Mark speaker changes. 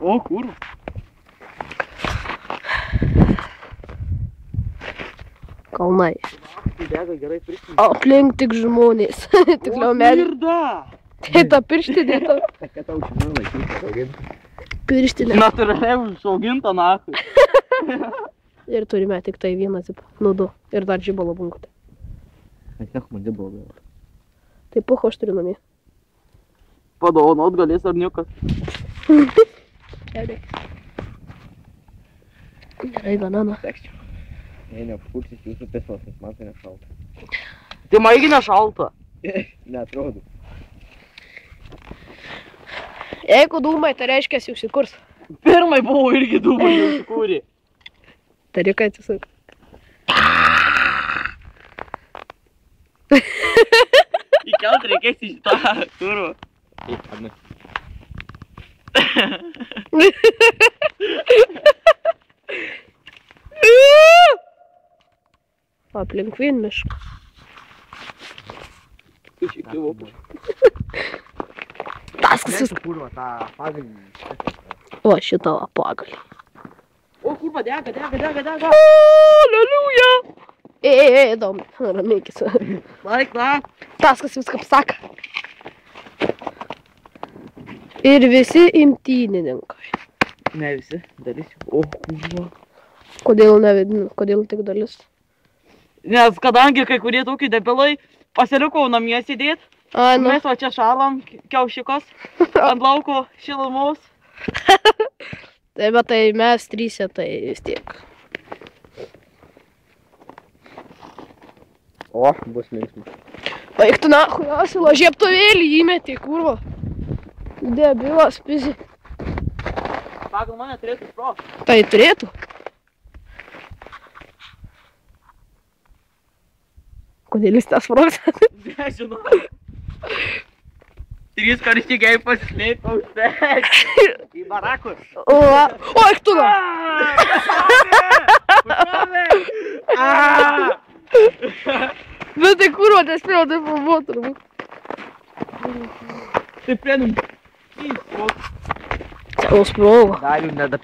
Speaker 1: O, kur?
Speaker 2: Kalnai.
Speaker 1: Dega gerai pirštinė.
Speaker 2: Aplink tik žmonės. Tikliau medžiai.
Speaker 1: Mirda!
Speaker 2: Tai ta pirštinė ta.
Speaker 3: Kad tau žinau laikyti, auginti.
Speaker 2: Pirštinė.
Speaker 1: Natūraliai užauginta nachui.
Speaker 2: Ir turime tik tai vieną zipą. Nu, du. Ir dar žibalo bunkutę.
Speaker 3: Atiek man dibalo.
Speaker 2: Tai pucho aš turiu namie.
Speaker 1: Padovanot galės arniukas.
Speaker 2: Gerai. Gerai, banana.
Speaker 3: Sekčiau. Jei nepulsis jūsų pislas, nes man tai nešalta.
Speaker 1: Tai maigi nešalta.
Speaker 3: Neatrodo.
Speaker 2: Jeigu dūmai, tai reiškia, jis užsikurs.
Speaker 1: Pirmai buvo irgi dūmai jau sukūrė.
Speaker 2: Tarikai atsisuk.
Speaker 1: Įkelt reikės į šitą turvą.
Speaker 3: Eik, Agne.
Speaker 2: Aplink vien mišką. Taskas viską.
Speaker 3: Kurva, tą pagalį.
Speaker 2: O, šitą pagalį.
Speaker 1: O, kurva, dega.
Speaker 2: Aleliuja! Ėdom, ramėkis.
Speaker 1: Laik, na.
Speaker 2: Taskas viską pasaka. Ir visi imtynininkai.
Speaker 1: Ne visi, dalis. O, kurva.
Speaker 2: Kodėl nevedinu? Kodėl tik dalis?
Speaker 1: Nes kadangi kai kurie tokie debilai pasilikau namie sėdėt,
Speaker 2: Ai, nu.
Speaker 1: mes va čia šalam kiaušikas ant lauko šilumos.
Speaker 2: Tai bet tai mes trysia, tai vis tiek.
Speaker 3: O, bus linksma.
Speaker 2: Baig tu nahui, asilo, žiebtuvėlį įmetė, kurva. Debilas, pizi.
Speaker 1: Pagal mane turėtų sprogt.
Speaker 2: Tai turėtų. Kodėl jis tas sprogstas?
Speaker 1: Nežinau. 3 karščiai pasislėpė užtek. Į barakus.
Speaker 2: O, eik tu na. Bet tai kurva, nespėjau taip pabuot, turbūt.
Speaker 1: Tai prienim.
Speaker 2: Čia nusprogo.
Speaker 3: Dar jų